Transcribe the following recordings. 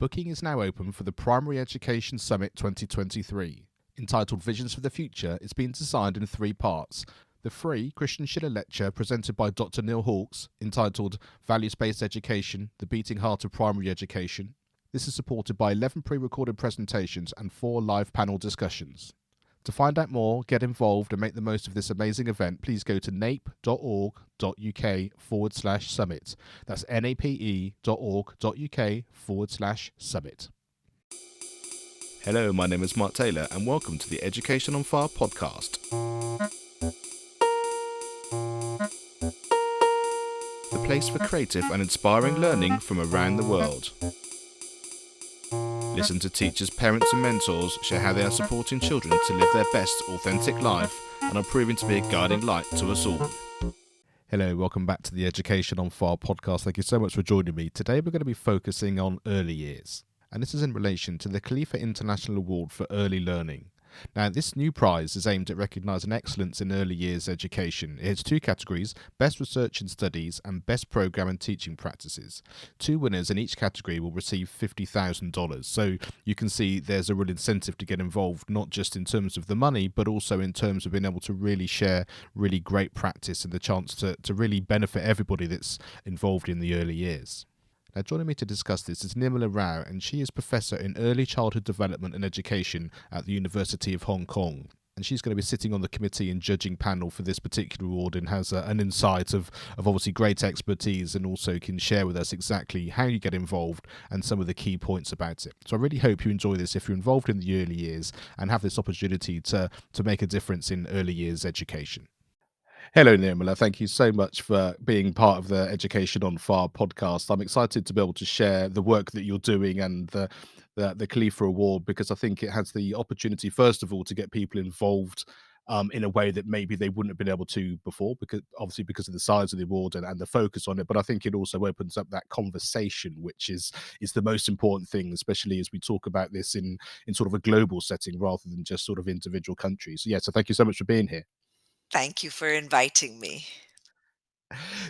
Booking is now open for the Primary Education Summit 2023. Entitled Visions for the Future, it's been designed in three parts. The free Christian Schiller lecture presented by Dr. Neil Hawkes, entitled Values-Based Education, the Beating Heart of Primary Education. This is supported by 11 pre-recorded presentations and 4 live panel discussions. To find out more, get involved and make the most of this amazing event, please go to nape.org.uk/summit. That's nape.org.uk/summit. Hello, my name is Mark Taylor and welcome to the Education on Fire podcast. The place for creative and inspiring learning from around the world. Listen to teachers, parents and mentors share how they are supporting children to live their best authentic life and are proving to be a guiding light to us all. Hello, welcome back to the Education on Fire podcast. Thank you so much for joining me. Today we're going to be focusing on early years, and this is in relation to the Khalifa International Award for Early Learning. Now, this new prize is aimed at recognising excellence in early years education. It has 2 categories: Best Research and Studies and Best Programme and Teaching Practices. 2 winners in each category will receive $50,000. So you can see there's a real incentive to get involved, not just in terms of the money, but also in terms of being able to really share really great practice and the chance to really benefit everybody that's involved in the early years. Now, joining me to discuss this is Nirmala, and she is Professor in Early Childhood Development and Education at the University of Hong Kong. And she's going to be sitting on the committee and judging panel for this particular award and has an insight of obviously great expertise, and also can share with us exactly how you get involved and some of the key points about it. So I really hope you enjoy this if you're involved in the early years and have this opportunity to make a difference in early years education. Hello, Nirmala. Thank you so much for being part of the Education on Fire podcast. I'm excited to be able to share the work that you're doing and the Khalifa Award, because I think it has the opportunity, first of all, to get people involved in a way that maybe they wouldn't have been able to before, because because of the size of the award and the focus on it. But I think it also opens up that conversation, which is the most important thing, especially as we talk about this in sort of a global setting rather than just sort of individual countries. So thank you so much for being here. Thank you for inviting me.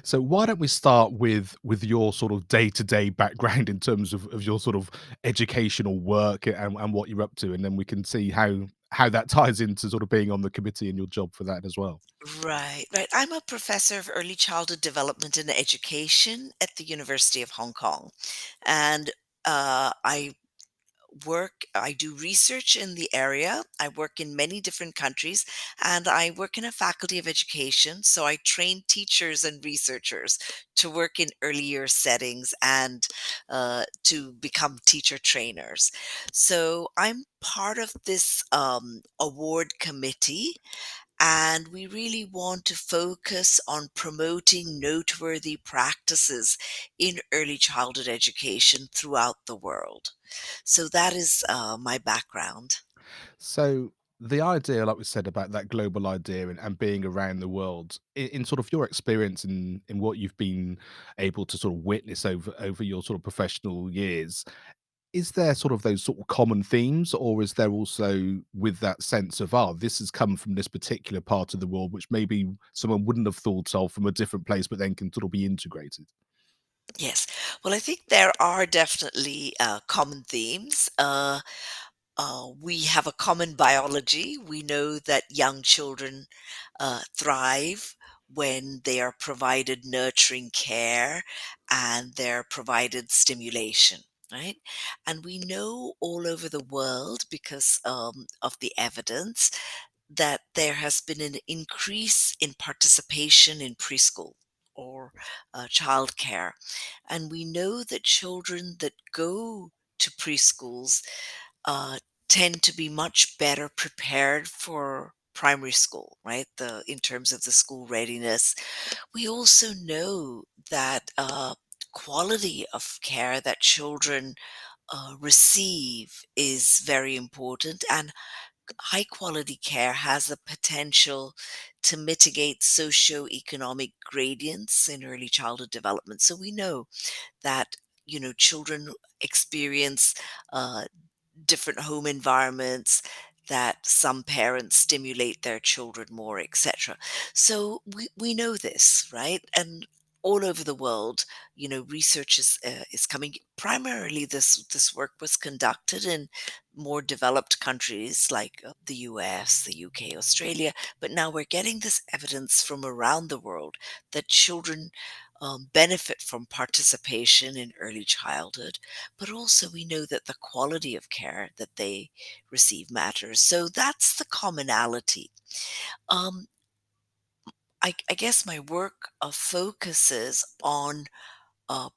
So why don't we start with your sort of day-to-day background in terms of your sort of educational work and what you're up to, and then we can see how that ties into sort of being on the committee and your job for that as well. Right, right. I'm a professor of early childhood development and education at the University of Hong Kong. And I do research in the area. I work in many different countries, and I work in a faculty of education. So I train teachers and researchers to work in early year settings and to become teacher trainers. So I'm part of this award committee, and we really want to focus on promoting noteworthy practices in early childhood education throughout the world. So that is my background. So the idea, like we said, about that global idea and being around the world, in sort of your experience in what you've been able to sort of witness over your sort of professional years, is there sort of those sort of common themes, or is there also with that sense of, this has come from this particular part of the world, which maybe someone wouldn't have thought of from a different place, but then can sort of be integrated? Yes. Well, I think there are definitely common themes. We have a common biology. We know that young children thrive when they are provided nurturing care and they're provided stimulation. Right. And we know all over the world, because of the evidence, that there has been an increase in participation in preschool or childcare. And we know that children that go to preschools uh, tend to be much better prepared for primary school, right? In terms of the school readiness. We also know that quality of care that children receive is very important, and high quality care has the potential to mitigate socioeconomic gradients in early childhood development. So we know that children experience uh, different home environments, that some parents stimulate their children more, etc. So we know this, right? And all over the world, research is coming. Primarily, this work was conducted in more developed countries like the US, the UK, Australia, but now we're getting this evidence from around the world that children benefit from participation in early childhood, but also we know that the quality of care that they receive matters. So that's the commonality. Um, I guess my work focuses on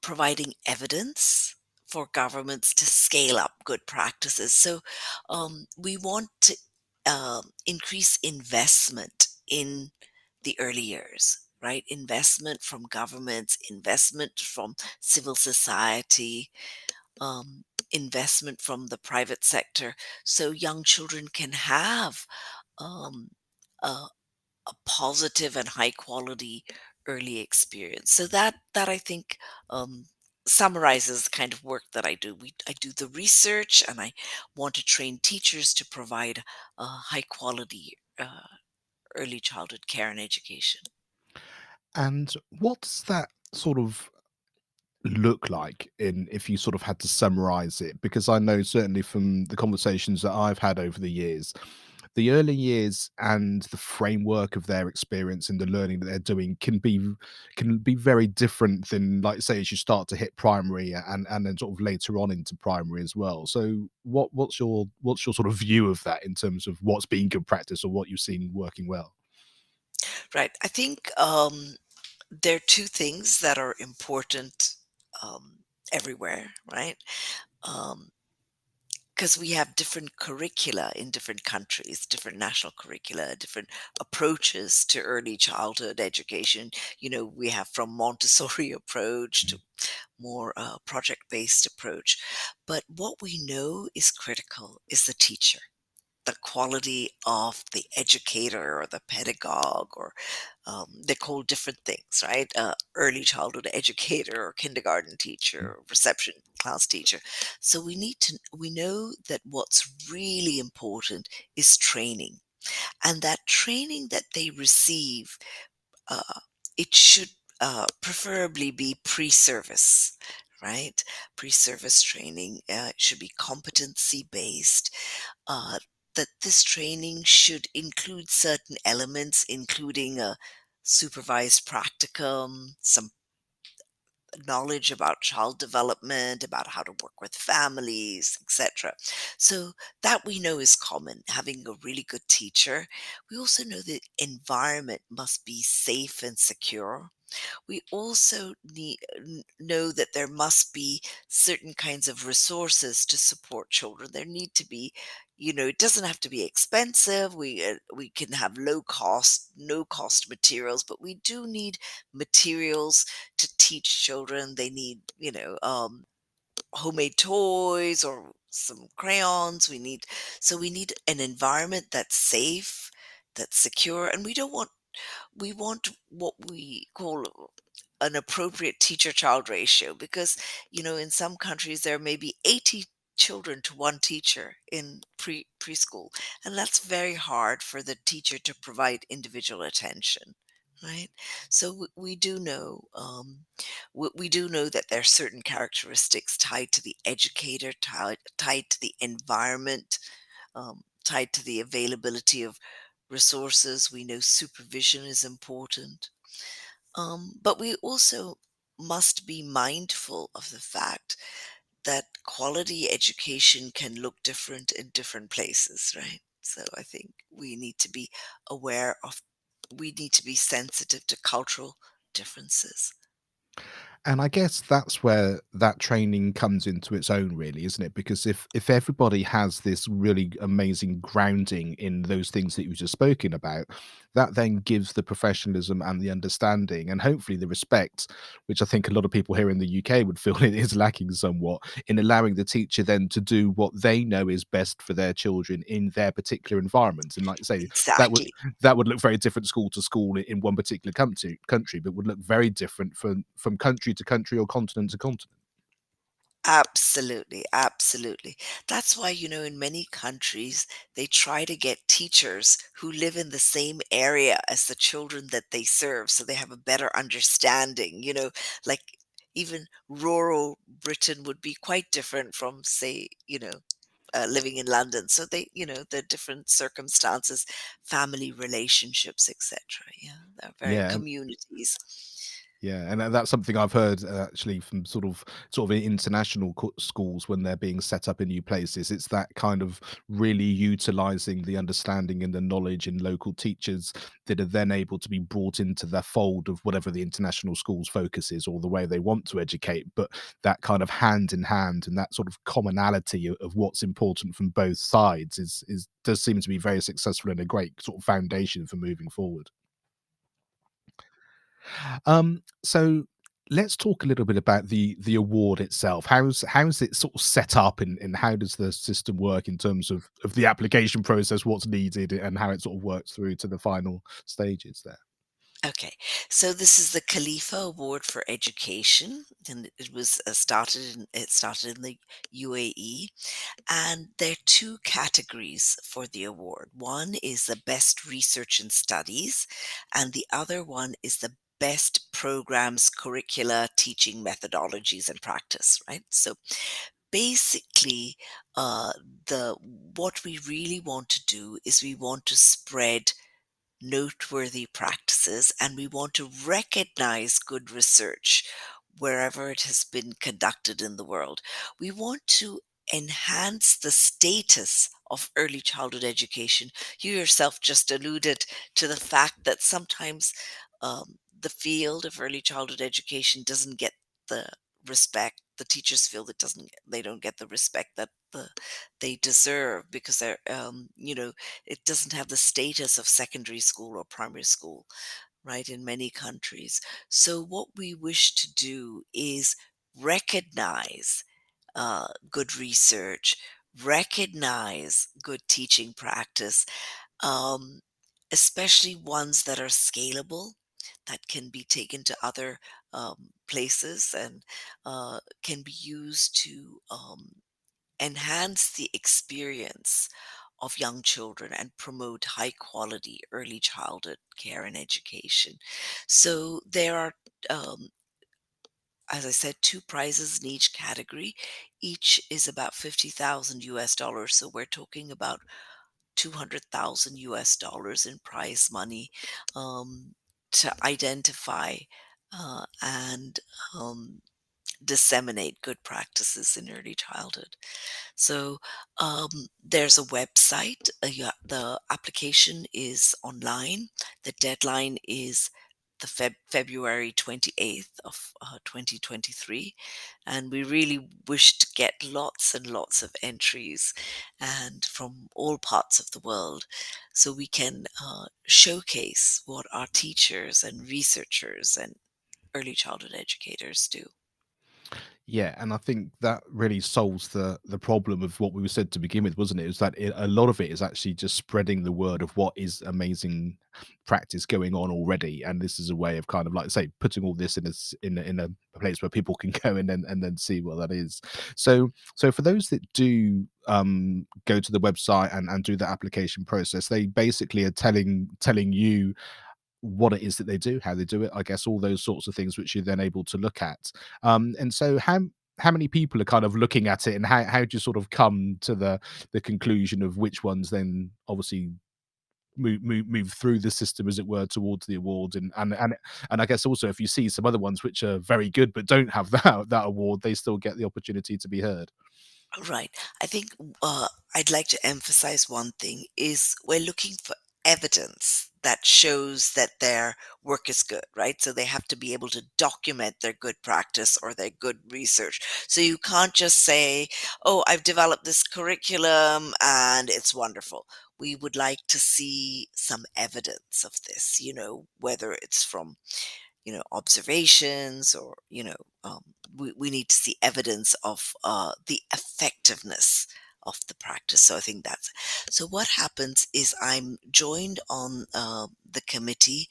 providing evidence for governments to scale up good practices. So we want to increase investment in the early years, right? Investment from governments, investment from civil society, investment from the private sector, so young children can have um, a, a positive and high quality early experience. So that I think um, summarizes the kind of work that I do. I do the research, and I want to train teachers to provide high quality early childhood care and education. And what's that sort of look like in if you sort of had to summarize it? Because I know certainly from the conversations that I've had over the years, the early years and the framework of their experience and the learning that they're doing can be very different than, like, say, as you start to hit primary and then sort of later on into primary as well. So what's your sort of view of that in terms of what's been good practice or what you've seen working well? Right. I think there are two things that are important everywhere, right? Um, because we have different curricula in different countries, different national curricula, different approaches to early childhood education. We have from Montessori approach to more project-based approach. But what we know is critical is the teacher, the quality of the educator or the pedagogue, or they're called different things, right? Early childhood educator or kindergarten teacher or reception class teacher. So we know that what's really important is training, and that training that they receive, uh, it should preferably be pre-service, right? Pre-service training should be competency based. uh, that this training should include certain elements, including a supervised practicum, some knowledge about child development, about how to work with families, etc. So that we know is common, having a really good teacher. We also know the environment must be safe and secure. We also know that there must be certain kinds of resources to support children. There need to be, it doesn't have to be expensive. We can have low cost, no cost materials, but we do need materials to teach children. They need, homemade toys or some crayons. We need an environment that's safe, that's secure, and we want what we call an appropriate teacher-child ratio, because in some countries there may be 80 children to one teacher in preschool, and that's very hard for the teacher to provide individual attention, right? So we do know, we do know that there are certain characteristics tied to the educator, tied to the environment, tied to the availability of resources. We know supervision is important. But we also must be mindful of the fact that quality education can look different in different places, right? So I think we need to be sensitive to cultural differences. And I guess that's where that training comes into its own, really, isn't it? Because if everybody has this really amazing grounding in those things that you've just spoken about, that then gives the professionalism and the understanding and hopefully the respect, which I think a lot of people here in the UK would feel it is lacking somewhat, in allowing the teacher then to do what they know is best for their children in their particular environment. And like you say, that would Exactly. that would look very different school to school in one particular country, but would look very different from country to country or continent to continent. Absolutely, absolutely. That's why, in many countries, they try to get teachers who live in the same area as the children that they serve so they have a better understanding. Like even rural Britain would be quite different from, say, living in London. So the different circumstances, family relationships, etc. Yeah, they're very Yeah, communities. yeah, and that's something I've heard actually from sort of international schools when they're being set up in new places. It's that kind of really utilizing the understanding and the knowledge in local teachers that are then able to be brought into the fold of whatever the international school's focus is or the way they want to educate. But that kind of hand in hand and that sort of commonality of what's important from both sides is does seem to be very successful and a great sort of foundation for moving forward. So let's talk a little bit about the award itself. How's it sort of set up and how does the system work in terms of the application process, what's needed and how it sort of works through to the final stages there? Okay, so this is the Khalifa Award for Education, and it started in the UAE, and there are two categories for the award. One is the best research and studies, and the other one is the best programs, curricula, teaching methodologies, and practice. Right. So basically, uh, the what we really want to do is we want to spread noteworthy practices, and we want to recognize good research wherever it has been conducted in the world. We want to enhance the status of early childhood education. You yourself just alluded to the fact that sometimes the field of early childhood education doesn't get the respect. The teachers feel that doesn't they don't get the respect that they deserve because it doesn't have the status of secondary school or primary school, right, in many countries. So, what we wish to do is recognize good research, recognize good teaching practice, um, especially ones that are scalable, that can be taken to other places and can be used to enhance the experience of young children and promote high quality early childhood care and education. So there are, um, as I said, two prizes in each category. Each is about 50,000 US dollars. So we're talking about 200,000 US dollars in prize money um, to identify and disseminate good practices in early childhood. So there's a website. The application is online. The deadline is the February 28th of 2023. And we really wish to get lots and lots of entries and from all parts of the world so we can showcase what our teachers and researchers and early childhood educators do. Yeah, and I think that really solves the problem of what we said to begin with, wasn't it? Is that a lot of it is actually just spreading the word of what is amazing practice going on already, and this is a way of kind of like say putting all this in a place where people can go and then see what that is. So for those that do go to the website and do the application process, they basically are telling you what it is that they do, how they do it, I guess all those sorts of things which you're then able to look at. And so how many people are kind of looking at it and how do you sort of come to the conclusion of which ones then obviously move through the system as it were towards the award and I guess also if you see some other ones which are very good but don't have that award, they still get the opportunity to be heard. Right. I think I'd like to emphasize one thing is we're looking for evidence that shows that their work is good, right? So they have to be able to document their good practice or their good research. So you can't just say, "Oh, I've developed this curriculum and it's wonderful." We would like to see some evidence of this, whether it's from observations or we need to see evidence of the effectiveness of the practice. So I think so what happens is I'm joined on the committee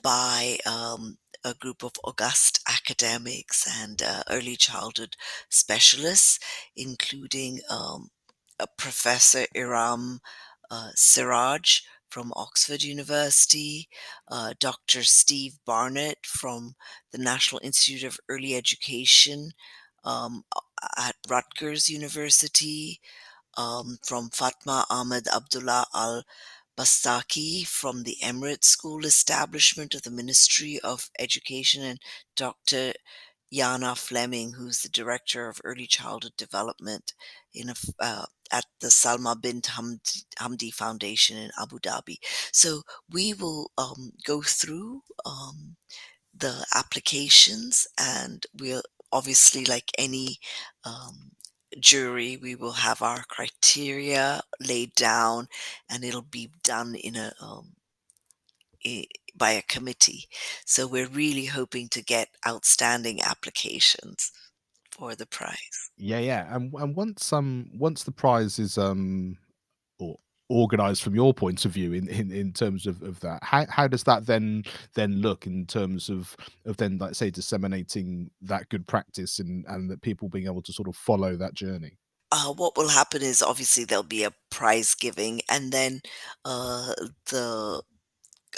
by a group of august academics and early childhood specialists, including Professor Iram Siraj from Oxford University, Dr. Steve Barnett from the National Institute of Early Education at Rutgers University, from Fatma Ahmed Abdullah Al Bastaki from the Emirates School establishment of the Ministry of Education, and Dr. Yana Fleming, who's the Director of Early Childhood Development at the Salma bint Hamdi Foundation in Abu Dhabi. So we will go through the applications, and we'll obviously, like any um, jury, we will have our criteria laid down, and it'll be done i- by a committee. So we're really hoping to get outstanding applications for the prize. Yeah, yeah, and once the prize is or organized from your point of view in terms of that, how does that then look in terms of then, like, say, disseminating that good practice and that people being able to sort of follow that journey? What will happen is obviously there'll be a prize giving, and then uh, the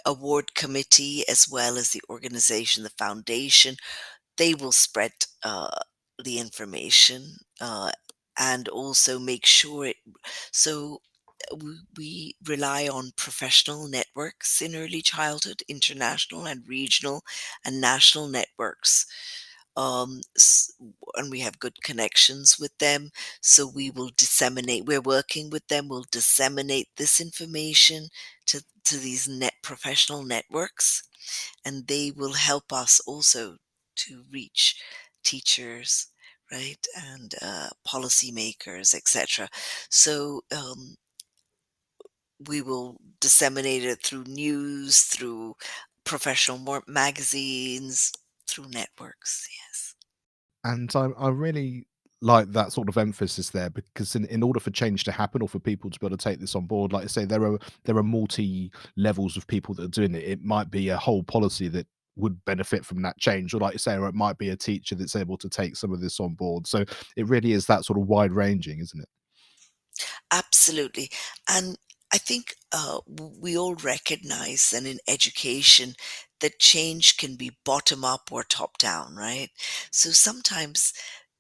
award committee, as well as the organization, the foundation, they will spread the information, and also make sure it. So we rely on professional networks in early childhood, international and regional and national networks. Um, s- and we have good connections with them. So we're working with them, we'll disseminate this information to these professional networks, and they will help us also to reach teachers, right, and policymakers, etc. So we will disseminate it through news, through professional magazines, through networks. Yes. And I really like that sort of emphasis there, because in order for change to happen or for people to be able to take this on board, like I say, there are multi levels of people that are doing it. It might be a whole policy that would benefit from that change, or like you say, or it might be a teacher that's able to take some of this on board. So it really is that sort of wide ranging, isn't it? Absolutely. And I think we all recognize that in education, that change can be bottom up or top down, right? So sometimes,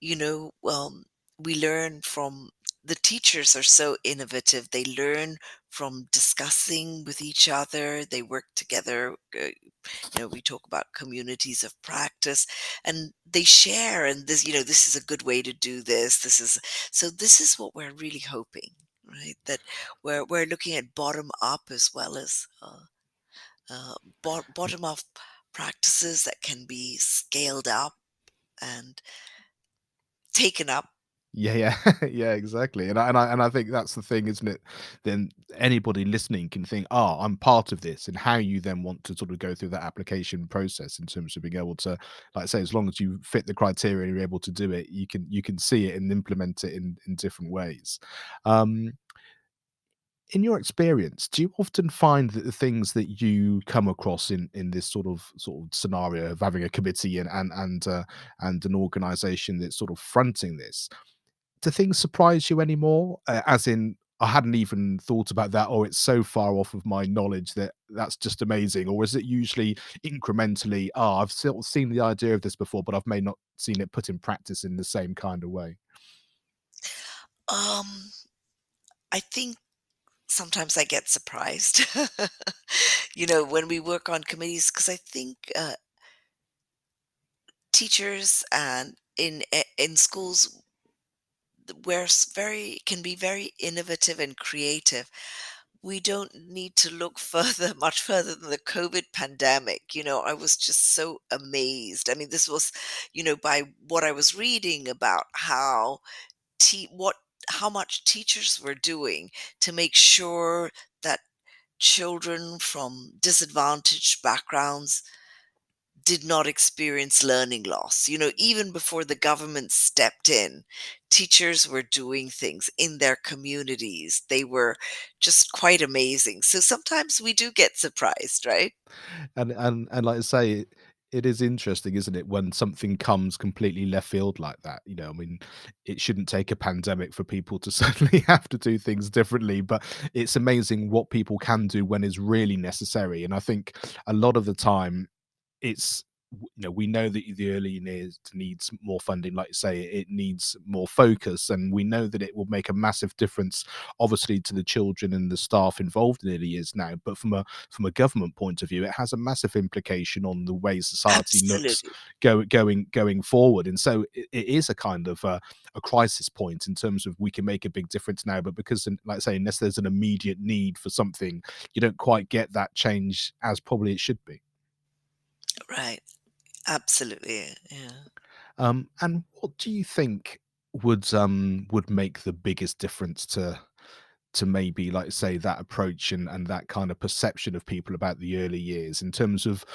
we learn from the teachers are so innovative. They learn from discussing with each other. They work together. We talk about communities of practice, and they share. And this is a good way to do this. This is what we're really hoping, right? That we're looking at bottom up as well as uh, bottom up practices that can be scaled up and taken up. Yeah, yeah, yeah, exactly. And I think that's the thing, isn't it? Then anybody listening can think, "Oh, I'm part of this," and how you then want to sort of go through that application process in terms of being able to, like I say, as long as you fit the criteria and you're able to do it, you can see it and implement it in different ways. Um, in your experience, do you often find that the things that you come across in this sort of scenario of having a committee and an organization that's sort of fronting this, do things surprise you anymore? As in, I hadn't even thought about that, or it's so far off of my knowledge that that's just amazing. Or is it usually incrementally, I've sort of seen the idea of this before, but I've may not seen it put in practice in the same kind of way? Um, I think sometimes I get surprised, when we work on committees, because I think teachers and in schools where very can be very innovative and creative. We don't need to look much further than the COVID pandemic. I was just so amazed. I mean, this was, by what I was reading about what how much teachers were doing to make sure that children from disadvantaged backgrounds did not experience learning loss. Even before the government stepped in, teachers were doing things in their communities. They were just quite amazing. So sometimes we do get surprised, right? And like I say, it is interesting, isn't it, when something comes completely left field like that? I mean, it shouldn't take a pandemic for people to suddenly have to do things differently, but it's amazing what people can do when is really necessary. And I think a lot of the time it's we know that the early years needs more funding, like you say, it needs more focus, and we know that it will make a massive difference, obviously, to the children and the staff involved in early years now. But from a government point of view, it has a massive implication on the way society looks Absolutely. going forward. And so it is a kind of a crisis point in terms of we can make a big difference now, but because, like I say, unless there's an immediate need for something, you don't quite get that change as probably it should be. Right. Absolutely. Yeah. And what do you think would make the biggest difference to maybe, like say, that approach and that kind of perception of people about the early years in terms of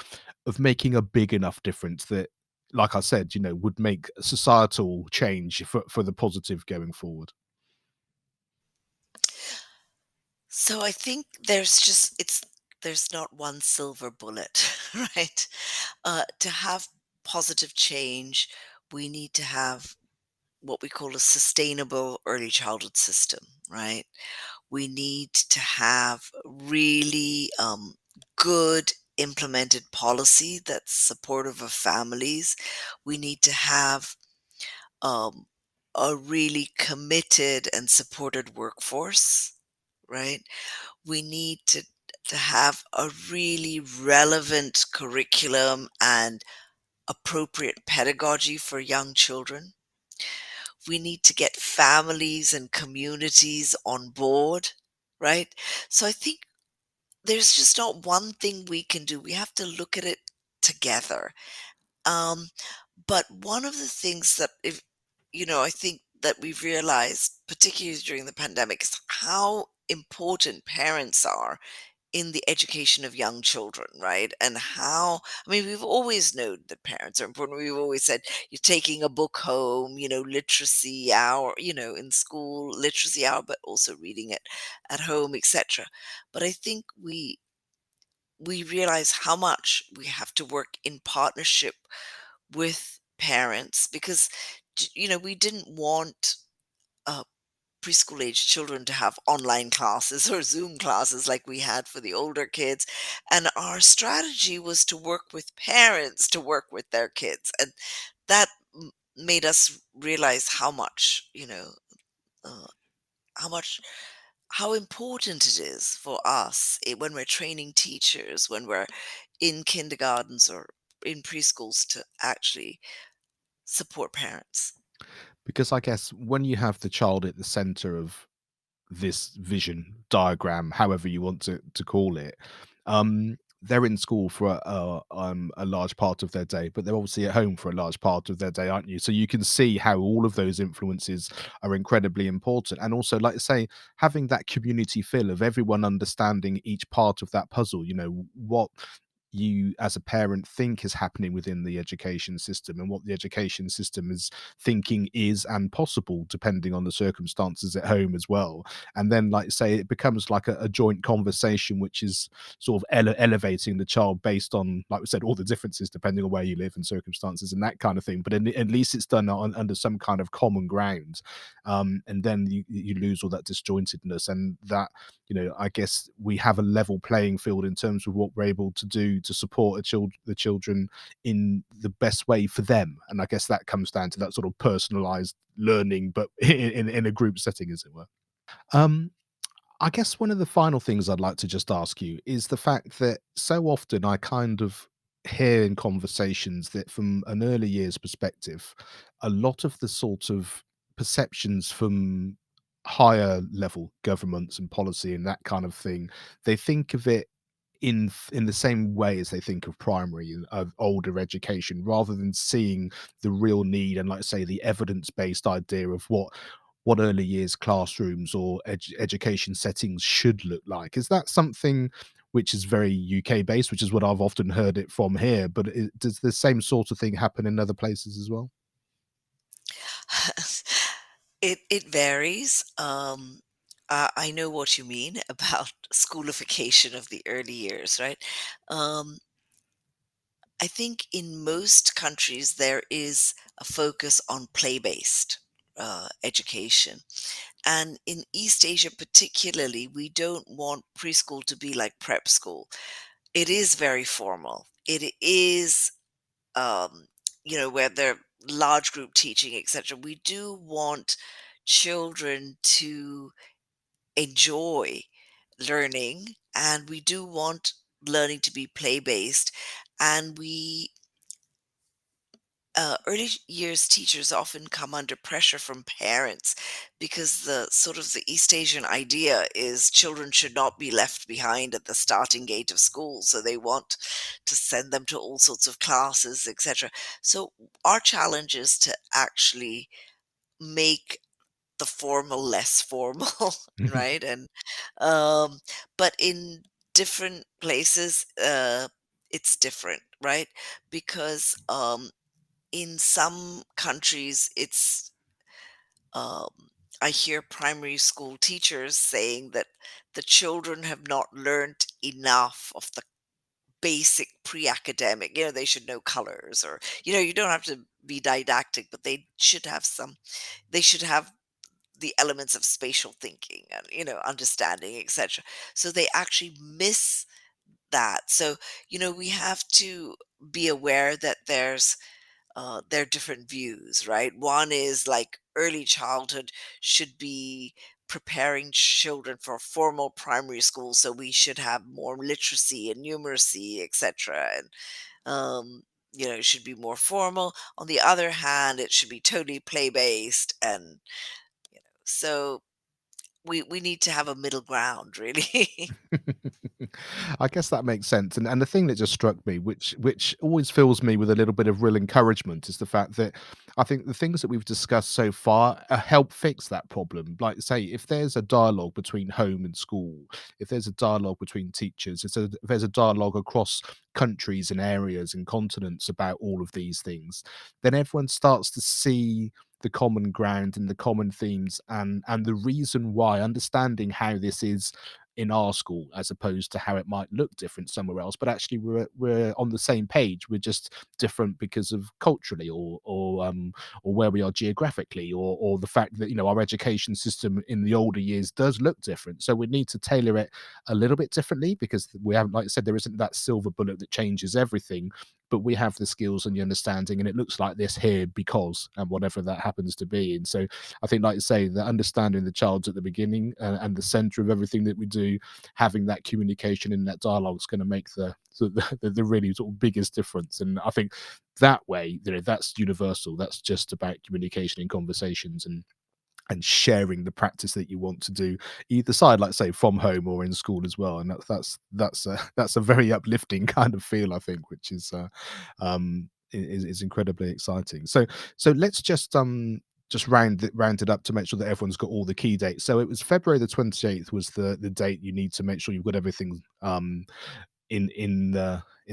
making a big enough difference that, like I said, would make societal change for the positive going forward? So I think there's not one silver bullet, right? To have positive change, we need to have what we call a sustainable early childhood system, right? We need to have really good implemented policy that's supportive of families. We need to have um, a really committed and supported workforce, right? We need to have a really relevant curriculum and appropriate pedagogy for young children. We need to get families and communities on board, right? So I think there's just not one thing we can do. We have to look at it together. Um, but one of the things that I think that we've realized, particularly during the pandemic, is how important parents are in the education of young children, right? And how, I mean, we've always known that parents are important. We've always said you're taking a book home, literacy hour, in school, literacy hour, but also reading it at home, etc. But I think we realize how much we have to work in partnership with parents because we didn't want uh, preschool age children to have online classes or Zoom classes like we had for the older kids. And our strategy was to work with parents to work with their kids. And that made us realize how much, uh, how much, how important it is for us when we're training teachers, when we're in kindergartens or in preschools to actually support parents. Because I guess when you have the child at the center of this vision diagram, however you want to call it, they're in school for a large part of their day, but they're obviously at home for a large part of their day, aren't you? So you can see how all of those influences are incredibly important, and also, like I say, having that community feel of everyone understanding each part of that puzzle. What you as a parent think is happening within the education system and what the education system is thinking is and possible depending on the circumstances at home as well. And then, like say, it becomes like a joint conversation which is sort of elevating the child based on, like we said, all the differences depending on where you live and circumstances and that kind of thing, but at least it's done under some kind of common ground. And then you lose all that disjointedness, and that, I guess we have a level playing field in terms of what we're able to do to support the children in the best way for them. And I guess that comes down to that sort of personalized learning, but in a group setting, as it were. Um, I guess one of the final things I'd like to just ask you is the fact that so often I kind of hear in conversations that from an early years perspective, a lot of the sort of perceptions from higher level governments and policy and that kind of thing, they think of it in the same way as they think of primary and of older education, rather than seeing the real need and, like I say, the evidence-based idea of what early years classrooms or education settings should look like. Is that something which is very UK based, which is what I've often heard it from here. But does the same sort of thing happen in other places as well? It varies. I know what you mean about schoolification of the early years, right? Um, I think in most countries there is a focus on play-based education. And in East Asia, particularly, we don't want preschool to be like prep school. It is very formal. It is, um, where they're large group teaching, etc. We do want children to enjoy learning, and we do want learning to be play based. And early years teachers often come under pressure from parents because the sort of the East Asian idea is children should not be left behind at the starting gate of school. So they want to send them to all sorts of classes, etc. So our challenge is to actually make the formal less formal, right? And um, but in different places, it's different, right? Because in some countries, um, I hear primary school teachers saying that the children have not learned enough of the basic pre-academic. They should know colors, or you don't have to be didactic, but they should have the elements of spatial thinking and understanding, etc. So they actually miss that. So we have to be aware that there are different views, right? One is like early childhood should be preparing children for formal primary school, so we should have more literacy and numeracy, etc. And it should be more formal. On the other hand, it should be totally play based, and so we need to have a middle ground, really. I guess that makes sense. And the thing that just struck me, which always fills me with a little bit of real encouragement, is the fact that I think the things that we've discussed so far help fix that problem. Like say, if there's a dialogue between home and school, if there's a dialogue between teachers, if there's a dialogue across countries and areas and continents about all of these things, then everyone starts to see the common ground and the common themes and the reason why, understanding how this is in our school as opposed to how it might look different somewhere else, but actually we're on the same page. We're just different because of culturally or where we are geographically, or the fact that our education system in the older years does look different, so we need to tailor it a little bit differently, because we haven't, like I said, there isn't that silver bullet that changes everything, but we have the skills and the understanding, and it looks like this here because, and whatever that happens to be. And so I think, like you say, the understanding the child's at the beginning, and the center of everything that we do, having that communication and that dialogue is going to make the really sort of biggest difference. And I think that way, that's universal. That's just about communication and conversations, and sharing the practice that you want to do either side, like say from home or in school as well. And that's a very uplifting kind of feel, I think, which is incredibly exciting. So let's just round it up to make sure that everyone's got all the key dates. So it was February the 28th was the date you need to make sure you've got everything in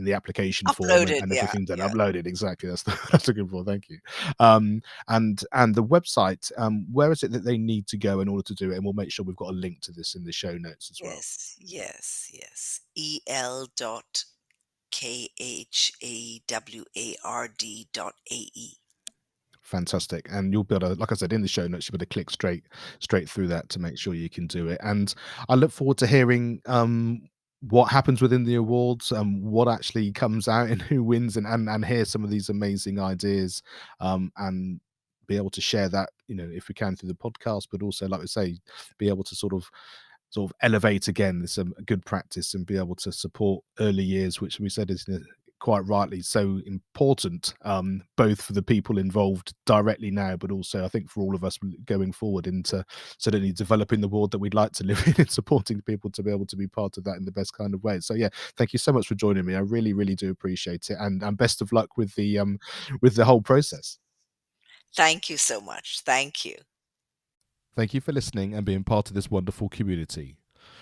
the application form, and, Uploaded, and yeah, everything done, yeah. uploaded. Exactly, that's a good one. Thank you. And the website, where is it that they need to go in order to do it? And we'll make sure we've got a link to this in the show notes as well. Yes, yes, yes. EL.KHAWARD.AE. Fantastic. And you'll be able to, like I said, in the show notes, you'll be able to click straight through that to make sure you can do it. And I look forward to hearing what happens within the awards, what actually comes out and who wins, and hear some of these amazing ideas, and be able to share that, if we can, through the podcast, but also, like we say, be able to sort of elevate again this good practice, and be able to support early years, which we said is quite rightly so important, both for the people involved directly now, but also I think for all of us going forward into certainly developing the world that we'd like to live in, and supporting people to be able to be part of that in the best kind of way. So yeah, thank you so much for joining me. I really, really do appreciate it, and best of luck with the whole process. Thank you so much. Thank you. Thank you for listening and being part of this wonderful community.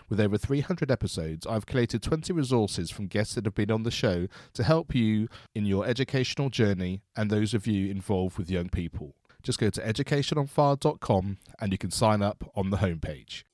With over 300 episodes, I've collated 20 resources from guests that have been on the show to help you in your educational journey and those of you involved with young people. Just go to educationonfire.com and you can sign up on the homepage.